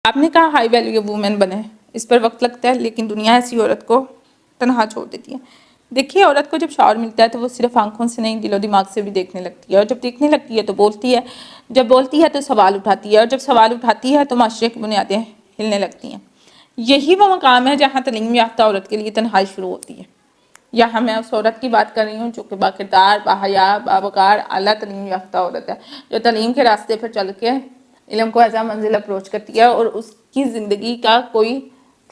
آپ نے کہا ہائی ویلیو وومن بنے، اس پر وقت لگتا ہے، لیکن دنیا ایسی عورت کو تنہا چھوڑ دیتی ہے۔ دیکھیے، عورت کو جب شعور ملتا ہے تو وہ صرف آنکھوں سے نہیں، دل و دماغ سے بھی دیکھنے لگتی ہے، اور جب دیکھنے لگتی ہے تو بولتی ہے، جب بولتی ہے تو سوال اٹھاتی ہے، اور جب سوال اٹھاتی ہے تو معاشرے کی بنیادیں ہلنے لگتی ہیں۔ یہی وہ مقام ہے جہاں تعلیم یافتہ عورت کے لیے تنہائی شروع ہوتی ہے۔ یہاں میں اس عورت کی بات کر رہی ہوں جو کہ باکردار، باحیا، باوقار، اعلیٰ تعلیم یافتہ عورت ہے، جو تعلیم کے راستے پر چل کے علم کو ایزا منزل اپروچ کرتی ہے، اور اس کی زندگی کا کوئی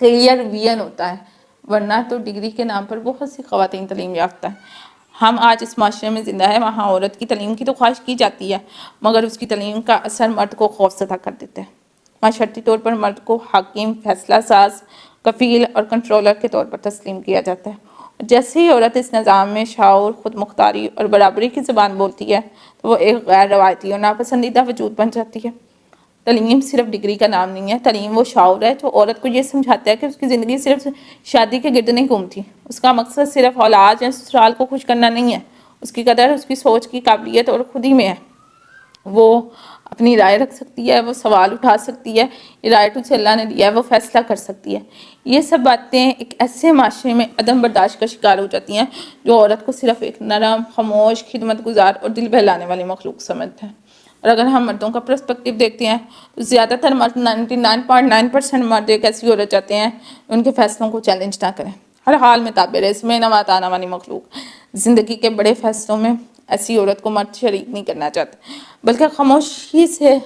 کلیئر ویژن ہوتا ہے، ورنہ تو ڈگری کے نام پر بہت سی خواتین تعلیم یافتہ ہیں۔ ہم آج اس معاشرے میں زندہ ہیں، وہاں عورت کی تعلیم کی تو خواہش کی جاتی ہے، مگر اس کی تعلیم کا اثر مرد کو خوفزدہ کر دیتا ہے۔ معاشرتی طور پر مرد کو حاکم، فیصلہ ساز، کفیل اور کنٹرولر کے طور پر تسلیم کیا جاتا ہے۔ جیسے ہی عورت اس نظام میں شعور، خود مختاری اور برابری کی زبان بولتی ہے تو وہ ایک غیر روایتی اور ناپسندیدہ وجود بن جاتی ہے۔ تعلیم صرف ڈگری کا نام نہیں ہے، تعلیم وہ شعور ہے جو عورت کو یہ سمجھاتا ہے کہ اس کی زندگی صرف شادی کے گرد نہیں گھومتی، اس کا مقصد صرف اولاد یا سسرال کو خوش کرنا نہیں ہے، اس کی قدر اس کی سوچ کی قابلیت اور خود ہی میں ہے۔ وہ اپنی رائے رکھ سکتی ہے، وہ سوال اٹھا سکتی ہے، یہ رائٹ اسے اللہ نے دیا ہے، وہ فیصلہ کر سکتی ہے۔ یہ سب باتیں ایک ایسے معاشرے میں عدم برداشت کا شکار ہو جاتی ہیں جو عورت کو صرف ایک نرم، خاموش، خدمت گزار اور دل بہلانے والی مخلوق سمجھتے ہیں۔ اور اگر ہم مردوں کا پرسپیکٹیو دیکھتے ہیں تو زیادہ تر مرد 99.9% مرد ایک ایسی عورت چاہتے ہیں ان کے فیصلوں کو چیلنج نہ کریں، ہر حال میں تابع رہے، اس میں نوات آنا والی مخلوق۔ زندگی کے بڑے فیصلوں میں ایسی عورت کو مرد شریک نہیں کرنا چاہتے، بلکہ خاموشی سے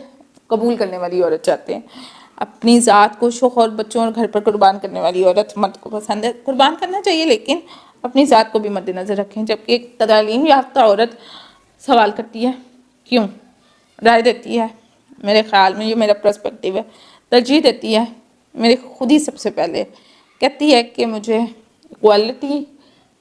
قبول کرنے والی عورت چاہتے ہیں۔ اپنی ذات کو، شوہر، بچوں اور گھر پر قربان کرنے والی عورت مرد کو پسند ہے۔ قربان کرنا چاہیے، لیکن اپنی ذات کو بھی مد نظر رکھیں۔ جبکہ ایک تعلیم یافتہ عورت سوال کرتی ہے، کیوں؟ رائے دیتی ہے، میرے خیال میں یہ میرا پرسپیکٹیو ہے، ترجیح دیتی ہے، میرے خود ہی سب سے پہلے کہتی ہے کہ مجھے ایکوالٹی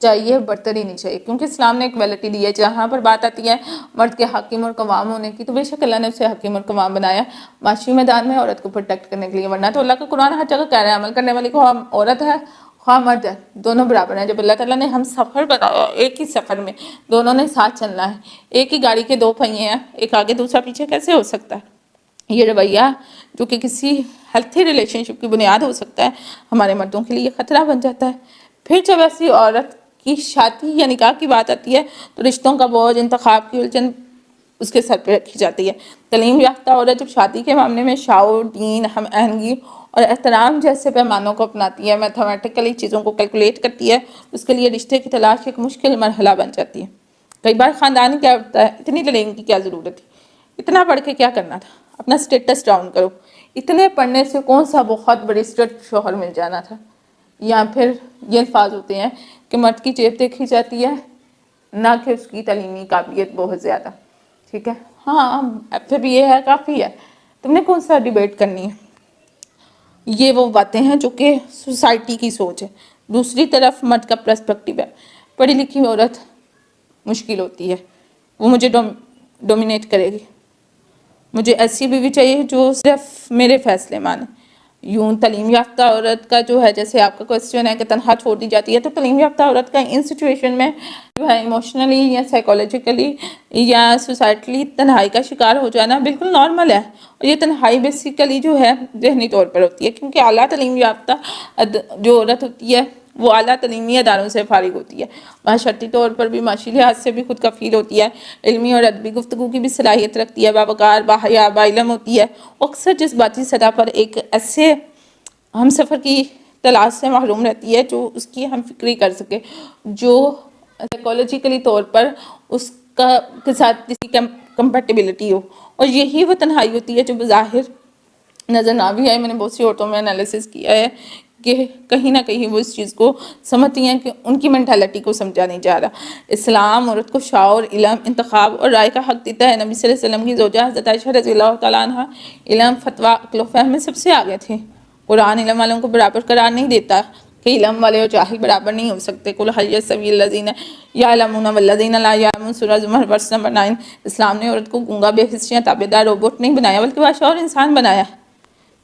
چاہیے، برتری نہیں چاہیے، کیونکہ اسلام نے ایکوالٹی دی ہے۔ جہاں پر بات آتی ہے مرد کے حاکم اور قوام ہونے کی، تو بے شک اللہ نے اسے حاکم اور قوام بنایا معاشی میدان میں عورت کو پروٹیکٹ کرنے کے لیے، ورنہ تو اللہ کا قرآن ہر جگہ کہہ رہا ہے عمل کرنے والی کو عورت ہے خواہ مرد ہے، دونوں برابر ہیں۔ جب اللہ تعالیٰ نے ہم سفر بنایا، ایک ہی سفر میں دونوں نے ساتھ چلنا ہے، ایک ہی گاڑی کے دو پہیے ہیں، ایک آگے دوسرا پیچھے، کیسے ہو سکتا ہے؟ یہ رویہ جو کہ کسی ہیلتھی ریلیشن شپ کی بنیاد ہو سکتا ہے، ہمارے مردوں کے لیے خطرہ بن جاتا ہے۔ پھر جب ایسی عورت کی شادی یا نکاح کی بات آتی ہے تو رشتوں کا بوجھ، انتخاب کی الجھن اس کے سر پہ رکھی جاتی ہے۔ تعلیم یافتہ عورت جب شادی کے معاملے میں شعور، دین، ہم آہنگی اور احترام جیسے پیمانوں کو اپناتی ہے، میتھمیٹیکلی چیزوں کو کیلکولیٹ کرتی ہے، اس کے لیے رشتے کی تلاش ایک مشکل مرحلہ بن جاتی ہے۔ کئی بار خاندان کیا ہوتا ہے، اتنی تعلیم کی کیا ضرورت تھی، اتنا پڑھ کے کیا کرنا تھا، اپنا سٹیٹس ڈاؤن کرو، اتنے پڑھنے سے کون سا بہت بڑی اسٹریٹ شوہر مل جانا تھا۔ یا پھر یہ الفاظ ہوتے ہیں کہ مرد کی جیب دیکھی جاتی ہے، نہ کہ اس کی تعلیمی قابلیت بہت زیادہ، ٹھیک ہے، ہاں پھر بھی یہ ہے کافی ہے، تم نے کون سا ڈیبیٹ کرنی ہے۔ یہ وہ باتیں ہیں جو کہ سوسائٹی کی سوچ ہے۔ دوسری طرف مرد کا پرسپیکٹیو ہے، پڑھی لکھی عورت مشکل ہوتی ہے، وہ مجھے ڈومینیٹ کرے گی، مجھے ایسی بیوی چاہیے جو صرف میرے فیصلے مانے۔ یوں تعلیم یافتہ عورت کا جو ہے، جیسے آپ کا کوسچن ہے کہ تنہا چھوڑ دی جاتی ہے، تو تعلیم یافتہ عورت کا ان سچویشن میں جو ہے ایموشنلی یا سائیکولوجیکلی یا سوسائٹلی تنہائی کا شکار ہو جانا بالکل نارمل ہے۔ اور یہ تنہائی بیسیکلی جو ہے ذہنی طور پر ہوتی ہے، کیونکہ اعلیٰ تعلیم یافتہ جو عورت ہوتی ہے وہ اعلیٰ تعلیمی اداروں سے فارغ ہوتی ہے، معاشرتی طور پر بھی، معاشی لحاظ سے بھی خود کفیل ہوتی ہے، علمی اور ادبی گفتگو کی بھی صلاحیت رکھتی ہے، باوقار، باحیا، باعلم ہوتی ہے، اکثر جذباتی سطح پر ایک ایسے ہم سفر کی تلاش سے محروم رہتی ہے جو اس کی ہم فکری کر سکے، جو سائیکولوجیکلی طور پر اس کے ساتھ کسی کمپیٹیبلٹی ہو۔ اور یہی وہ تنہائی ہوتی ہے جو بظاہر نظر نہ بھی آئے۔ میں نے بہت سی عورتوں میں انالیسس کیا ہے کہ کہیں نہ کہیں وہ اس چیز کو سمجھتی ہیں کہ ان کی مینٹالٹی کو سمجھا نہیں جا رہا۔ اسلام عورت کو شعور، علم، انتخاب اور رائے کا حق دیتا ہے۔ نبی صلی اللہ علیہ وسلم کی زوجہ حضرت عائشہ رضی اللہ تعالیٰ عنہ علم، فتویٰ، عقل و فہم میں سب سے آگے تھے۔ قرآن علم والوں کو برابر قرار نہیں دیتا کہ علم والے اور جاہل برابر نہیں ہو سکتے۔ قل هل يستوي الذين يعلمون والذين لا يعلمون، سورہ زمر ورس نمبر 9۔ اسلام نے عورت کو گونگا، بے حس یا تابع دار روبوٹ نہیں بنایا، بلکہ بادشاہ اور انسان بنایا۔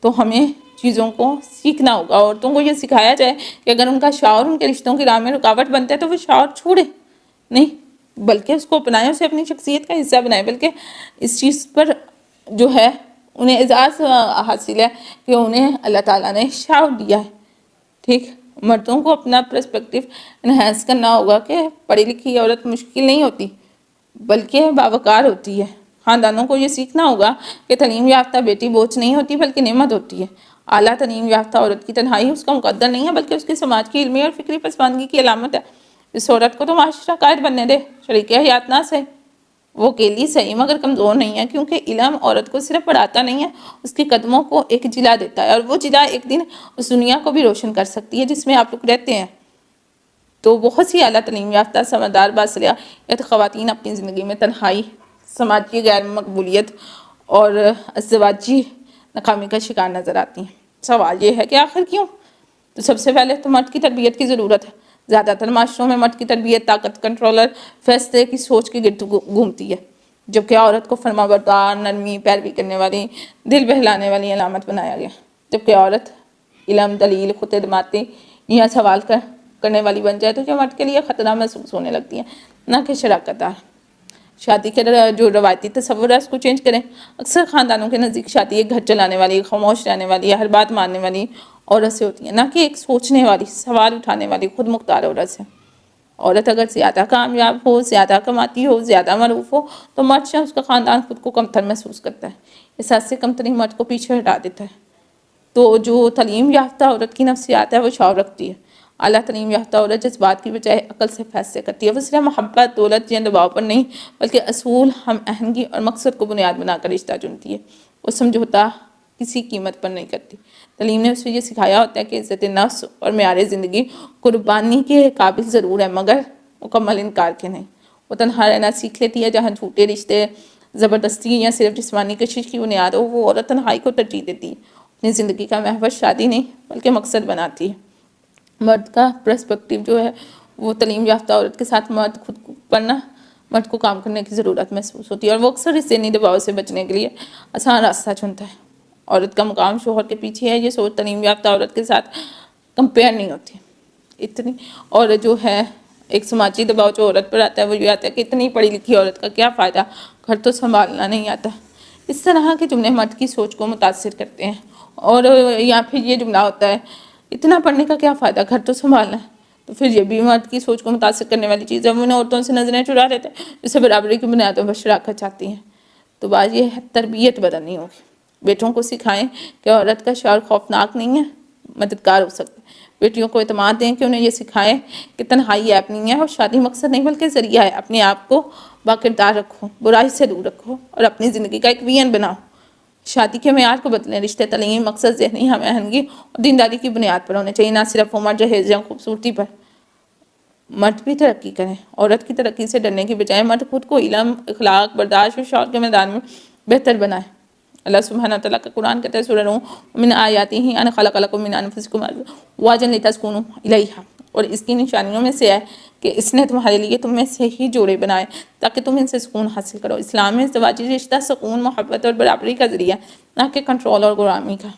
تو ہمیں چیزوں کو سیکھنا ہوگا۔ عورتوں کو یہ سکھایا جائے کہ اگر ان کا شعور ان کے رشتوں کی راہ میں رکاوٹ بنتا ہے تو وہ شعور چھوڑے نہیں، بلکہ اس کو اپنائیں، اسے اپنی شخصیت کا حصہ بنائیں، بلکہ اس چیز پر جو ہے انہیں اعزاز حاصل ہے کہ انہیں اللہ تعالیٰ نے شعور دیا ہے. ٹھیک، مردوں کو اپنا پرسپیکٹیو انہینس کرنا ہوگا کہ پڑھی لکھی عورت مشکل نہیں ہوتی بلکہ باوقار ہوتی ہے. خاندانوں کو یہ سیکھنا ہوگا کہ تعلیم یافتہ بیٹی بوجھ نہیں ہوتی بلکہ نعمت ہوتی ہے. اعلیٰ تعلیم یافتہ عورت کی تنہائی اس کا مقدر نہیں ہے بلکہ اس کے سماج کی علمی اور فکری پسماندگی کی علامت ہے. اس عورت کو تو معاشرہ قائد بننے دے، شریک حیات نہ صحیح، وہ اکیلی صحیح مگر کمزور نہیں ہے، کیونکہ علم عورت کو صرف پڑھاتا نہیں ہے، اس کے قدموں کو ایک جلا دیتا ہے، اور وہ جلا ایک دن اس دنیا کو بھی روشن کر سکتی ہے جس میں آپ لوگ رہتے ہیں. تو بہت سی اعلیٰ تعلیم یافتہ سمجھدار باصلاحیت خواتین اپنی زندگی میں تنہائی، سماجی غیر مقبولیت اور ازدواجی ناکامی کا شکار نظر آتی ہیں. سوال یہ ہے کہ آخر کیوں؟ تو سب سے پہلے تو مرد کی تربیت کی ضرورت ہے. زیادہ تر معاشروں میں مرد کی تربیت طاقت، کنٹرولر، فیصلے کی سوچ کے گرد گھومتی ہے، جبکہ عورت کو فرما بردار، نرمی، پیروی کرنے والی، دل بہلانے والی علامت بنایا گیا. جبکہ عورت علم، دلیل، خود اعتمادی یا سوال کرنے والی بن جائے تو یہ مرد کے لیے خطرہ محسوس ہونے لگتی ہے، نہ کہ شراکت دار. شادی کے جو روایتی تصور ہے اس کو چینج کریں. اکثر خاندانوں کے نزدیک شادی ایک گھر چلانے والی، خاموش رہنے والی، ہر بات ماننے والی عورت سے ہوتی ہے، نہ کہ ایک سوچنے والی، سوال اٹھانے والی، خود مختار عورت سے. عورت اگر زیادہ کامیاب ہو، زیادہ کماتی ہو، زیادہ معروف ہو تو مرد یا اس کا خاندان خود کو کمتر محسوس کرتا ہے. احساس سے کمتری مرد کو پیچھے ہٹا دیتا ہے. تو جو تعلیم یافتہ عورت کی نفسیات ہے وہ شعور رکھتی ہے. اعلیٰ تعلیم یافتہ عورت جذبات کی بجائے عقل سے فیصلے کرتی ہے. وہ صرف محبت، دولت یا دباؤ پر نہیں بلکہ اصول، ہم آہنگی اور مقصد کو بنیاد بنا کر رشتہ چنتی ہے. وہ سمجھوتا کسی قیمت پر نہیں کرتی. تعلیم نے اسے یہ سکھایا ہوتا ہے کہ عزت نفس اور معیار زندگی قربانی کے قابل ضرور ہے مگر مکمل انکار کے نہیں. وہ تنہا رہنا سیکھ لیتی ہے. جہاں جھوٹے رشتے، زبردستی یا صرف جسمانی کشش کی بنیاد ہو، وہ عورت تنہائی کو ترجیح دیتی ہے. اپنی زندگی کا محور شادی نہیں بلکہ مقصد بناتی ہے. مرد کا پرسپیکٹیو جو ہے وہ تعلیم یافتہ عورت کے ساتھ مرد کو کام کرنے کی ضرورت محسوس ہوتی ہے، اور وہ اکثر اس ذہنی دباؤ سے بچنے کے لیے آسان راستہ چنتا ہے. عورت کا مقام شوہر کے پیچھے ہے، یہ سوچ تعلیم یافتہ عورت کے ساتھ کمپیئر نہیں ہوتی اتنی. اور جو ہے ایک سماجی دباؤ جو عورت پر آتا ہے وہ یہ آتا ہے کہ اتنی پڑھی لکھی عورت کا کیا فائدہ، گھر تو سنبھالنا نہیں آتا. اس طرح کے جملے مرد کی سوچ کو متاثر کرتے ہیں. اور یا پھر یہ جملہ ہوتا ہے اتنا پڑھنے کا کیا فائدہ، گھر تو سنبھالنا ہے. تو پھر یہ بھی مرد کی سوچ کو متاثر کرنے والی چیز ہے. وہ انہیں عورتوں سے نظریں چرا لیتے ہیں جسے برابری کی بنیادوں پر شراکت چاہتی ہیں. تو بات یہ ہے تربیت بدلنی ہوگی. بیٹوں کو سکھائیں کہ عورت کا شعور خوفناک نہیں ہے، مددگار ہو سکتا ہے. بیٹیوں کو اعتماد دیں کہ انہیں یہ سکھائیں کہ تنہائی ایپ نہیں ہے اور شادی مقصد نہیں بلکہ ذریعہ ہے. اپنے آپ کو باکردار رکھو، برائی سے دور رکھو اور اپنی زندگی کا ایک ویژن بناؤ. شادی کے معیار کو بدلیں. رشتے، تعلیم، مقصد ذہنی ہم آہنگی اور دینداری کی بنیاد پر ہونے چاہیے، نہ صرف عمر، جہیز یا خوبصورتی پر. مرد بھی ترقی کریں. عورت کی ترقی سے ڈرنے کی بجائے مرد خود کو علم، اخلاق، برداشت اور شعور کے میدان میں بہتر بنائے. اللہ سبحانہ تعالیٰ کا قرآن کہتا ہے سورہ روم من آیاتہ ان خلق لکم من انفسکم ازواجا لتسکنوا الیہا، اور اس کی نشانیوں میں سے ہے کہ اس نے تمہارے لیے تم میں سے ہی جوڑے بنائے تاکہ تم ان سے سکون حاصل کرو. اسلام میں ازدواجی رشتہ سکون، محبت اور برابری کا ذریعہ، نہ کہ کنٹرول اور غلامی کا.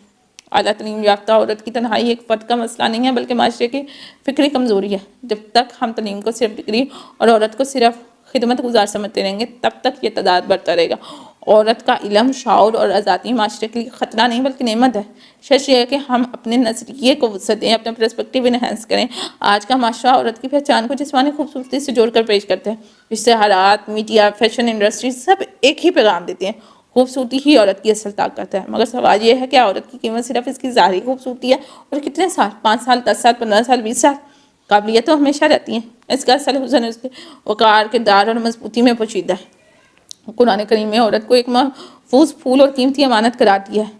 اعلیٰ تعلیم یافتہ عورت کی تنہائی ایک فرد کا مسئلہ نہیں ہے بلکہ معاشرے کی فکری کمزوری ہے. جب تک ہم تعلیم کو صرف ڈگری اور عورت کو صرف خدمت گزار سمجھتے رہیں گے تب تک یہ تضاد بڑھتا رہے گا. عورت کا علم، شعور اور آزادی معاشرے کے لیے خطرہ نہیں بلکہ نعمت ہے. شرط یہ ہے کہ ہم اپنے نظریے کو وسعت دیں، اپنا پرسپیکٹیو انہینس کریں. آج کا معاشرہ عورت کی پہچان کو جسمانی خوبصورتی سے جوڑ کر پیش کرتے ہیں. اشتہارات، میڈیا، فیشن انڈسٹری سب ایک ہی پیغام دیتے ہیں: خوبصورتی ہی عورت کی اصل طاقت ہے. مگر سوال یہ ہے کہ عورت کی قیمت صرف اس کی ظاہری خوبصورتی ہے؟ اور کتنے سال، 5 سال، 10 سال، 15 سال، 20 سال؟ قابلیت تو ہمیشہ رہتی ہیں. اس کا اصل حسن اس کے وقار، کردار اور مضبوطی میں پوشیدہ ہے. قرآن کریم میں عورت کو ایک محفوظ پھول اور قیمتی امانت قرار دیا ہے.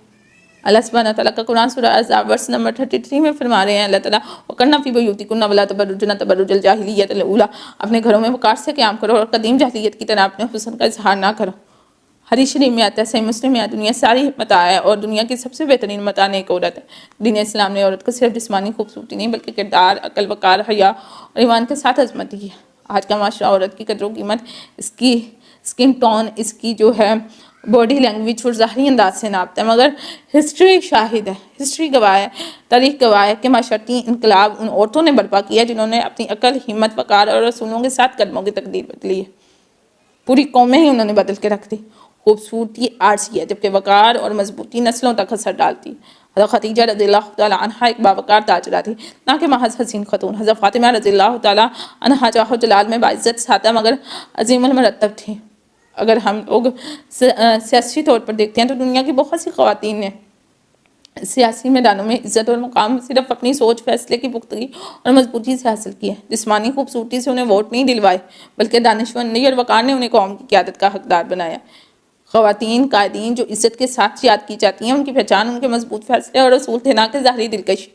اللہ سبحانہ تعالیٰ کا قرآن سورہ احزاب ورس نمبر 33 میں فرما رہے ہیں اللہ تعالیٰ وَقَرْنَ فِي بُيُوتِكُنَّ وَلَا تَبَرُّجْنَ تَبَرُّجَ الْجَاهِلِيَّةِ الْأُولَىٰ، اپنے گھروں میں وقار سے قیام کرو اور قدیم جاہلیت کی طرح اپنے حسن کا اظہار نہ کرو. حدیث شریف میں آتا ہے، صحیح مسلم میں دنیا ساری متاع ہے اور دنیا کی سب سے بہترین متاع نیک عورت ہے. دین اسلام نے عورت کو صرف جسمانی خوبصورتی نہیں بلکہ کردار، عقل، وقار، حیا اور ایمان کے ساتھ عظمت دی ہے. آج کا معاشرہ عورت کی قدر و قیمت اس کی اسکن ٹون، اس کی جو ہے باڈی لینگویج اور ظاہری انداز سے ناپتا ہے. مگر ہسٹری شاہد ہے، ہسٹری گواہ ہے، تاریخ گواہ ہے کہ معاشرتی انقلاب ان عورتوں نے برپا کیا جنہوں نے اپنی عقل، ہمت، وقار اور رسولوں کے ساتھ قدموں کی تقدیر بدلی ہے. پوری قومیں ہی انہوں نے بدل کے رکھ دی. خوبصورتی عارضی ہے جبکہ وقار اور مضبوطی نسلوں تک اثر ڈالتی ہے۔ حضرت خدیجہ رضی اللہ تعالیٰ عنہ ایک باوقار تاجرہ تھی، نہ کہ محض حسین خاتون۔ حضرت فاطمہ رضی اللہ تعالیٰ عنہ جاہ و جلال میں باعزت سادہ مگر عظیم المرتب تھی۔ اگر ہم لوگ سیاسی طور پر دیکھتے ہیں تو دنیا کی بہت سی خواتین نے سیاسی میدانوں میں عزت اور مقام صرف اپنی سوچ، فیصلے کی پختگی اور مضبوطی سے حاصل کی ہے۔ جسمانی خوبصورتی سے انہیں ووٹ نہیں دلوائے بلکہ دانشمندی اور وقار نے انہیں قوم کی قیادت کا حقدار بنایا۔ خواتین قائدین جو عزت کے ساتھ یاد کی جاتی ہیں، ان کی پہچان ان کے مضبوط فیصلے اور اصول تھے، نہ کہ ظاہری دلکشی۔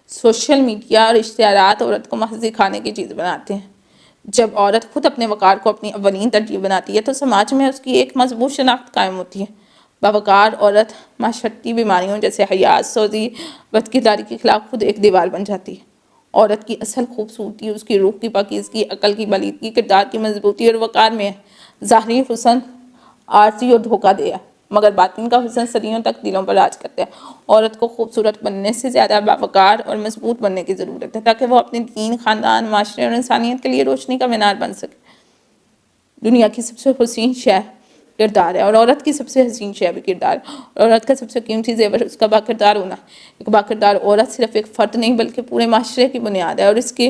سوشل میڈیا اور اشتہارات عورت کو محض دکھانے کی چیز بناتے ہیں۔ جب عورت خود اپنے وقار کو اپنی اولین ترجیح بناتی ہے تو سماج میں اس کی ایک مضبوط شناخت قائم ہوتی ہے۔ باوقار عورت معاشرتی بیماریوں جیسے حیا، سوزی، بد کرداری کے خلاف خود ایک دیوار بن جاتی ہے۔ عورت کی اصل خوبصورتی اس کی روح کی پاکیزگی، عقل کی بلیدگی، کردار کی مضبوطی اور وقار میں ہے۔ ظاہری حسن عارضی اور دھوکہ دے ہے مگر باطن کا حسن صدیوں تک دلوں پر راج کرتا ہے۔ عورت کو خوبصورت بننے سے زیادہ باوقار اور مضبوط بننے کی ضرورت ہے تاکہ وہ اپنے دین، خاندان، معاشرے اور انسانیت کے لیے روشنی کا مینار بن سکے۔ دنیا کی سب سے حسین شے کردار ہے اور عورت کی سب سے حسین شے بھی کردار ہے۔ عورت کا سب سے قیمتی زیور اس کا باکردار ہونا ہے۔ ایک باکردار عورت صرف ایک فرد نہیں بلکہ پورے معاشرے کی بنیاد ہے اور اس کی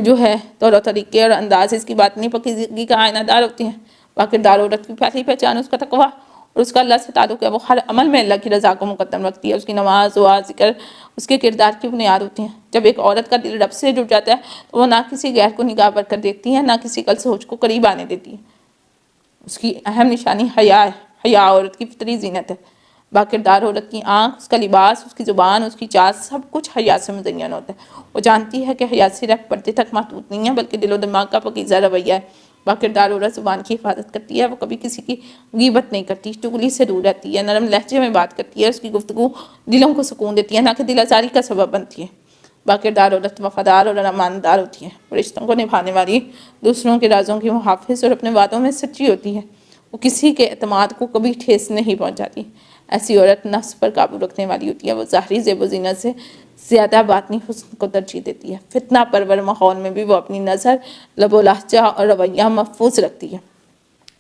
جو ہے طور و طریقے اور انداز اس کی باطنی پاکیزگی کا آئینہ دار ہوتی ہیں۔ باکردار عورت کی پہلی پہچان اس کا تقویٰ اور اس کا اللہ سے تعلق ہے۔ وہ ہر عمل میں اللہ کی رضا کو مقدم رکھتی ہے۔ اس کی نماز، دعا، ذکر اس کے کردار کی بنیاد ہوتی ہیں۔ جب ایک عورت کا دل رب سے جڑ جاتا ہے تو وہ نہ کسی غیر کو نگاہ بر کر دیکھتی ہے، نہ کسی کل سوچ کو قریب آنے دیتی ہے۔ اس کی اہم نشانی حیا ہے۔ حیا عورت کی فطری زینت ہے۔ باکردار عورت کی آنکھ، اس کا لباس، اس کی زبان، اس کی چال سب کچھ حیا سے مزین ہوتا ہے۔ وہ جانتی ہے کہ حیا صرف پردے تک محدود نہیں ہے بلکہ دل و دماغ کا پاکیزہ رویہ ہے۔ باکردار عورت زبان کی حفاظت کرتی ہے۔ وہ کبھی کسی کی غیبت نہیں کرتی، چغلی سے دور رہتی ہے، نرم لہجے میں بات کرتی ہے۔ اس کی گفتگو دلوں کو سکون دیتی ہے، نہ کہ دل آزاری کا سبب بنتی ہے۔ باکردار عورت وفادار اور امانتدار ہوتی ہے۔ وہ رشتوں کو نبھانے والی، دوسروں کے رازوں کی محافظ اور اپنے وعدوں میں سچی ہوتی ہے۔ وہ کسی کے اعتماد کو کبھی ٹھیس نہیں پہنچاتی۔ ایسی عورت نفس پر قابو رکھنے والی ہوتی ہے۔ وہ ظاہری زیب و زینت سے زیادہ باطنی حسن کو ترجیح دیتی ہے۔ فتنہ پرور ماحول میں بھی وہ اپنی نظر، لب و لہجہ اور رویہ محفوظ رکھتی ہے۔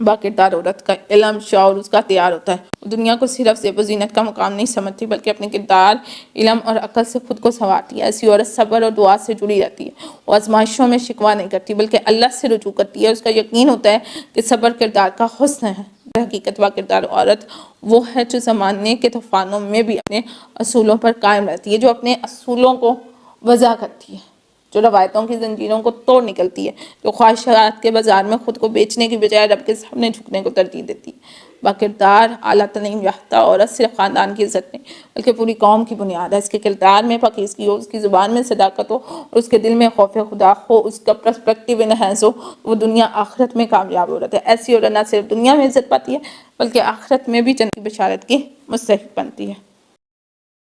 باکردار عورت کا علم، شعور اس کا ہتھیار ہوتا ہے۔ وہ دنیا کو صرف زیب و زینت کا مقام نہیں سمجھتی بلکہ اپنے کردار، علم اور عقل سے خود کو سنوارتی ہے۔ ایسی عورت صبر اور دعا سے جڑی رہتی ہے۔ وہ آزمائشوں میں شکوہ نہیں کرتی بلکہ اللہ سے رجوع کرتی ہے۔ اس کا یقین ہوتا ہے کہ صبر کردار کا حسن ہے۔ حقیقت باکردار عورت وہ ہے جو زمانے کے طوفانوں میں بھی اپنے اصولوں پر قائم رہتی ہے، جو اپنے اصولوں کو وضع کرتی ہے، جو روایتوں کی زنجیروں کو توڑ نکلتی ہے، جو خواہشات کے بازار میں خود کو بیچنے کی بجائے رب کے سامنے جھکنے کو ترجیح دیتی ہے۔ باکردار اعلیٰ تعلیم یافتہ عورت صرف خاندان کی عزت نہیں بلکہ پوری قوم کی بنیاد ہے۔ اس کے کردار میں پاکیزگی ہو، اس کی زبان میں صداقت ہو اور اس کے دل میں خوف خدا ہو، اس کا پرسپیکٹیو انہینس ہو، وہ دنیا آخرت میں کامیاب عورت ہے۔ ایسی عورت نہ صرف دنیا میں عزت پاتی ہے بلکہ آخرت میں بھی جنت کی بشارت کی مستحق بنتی ہے۔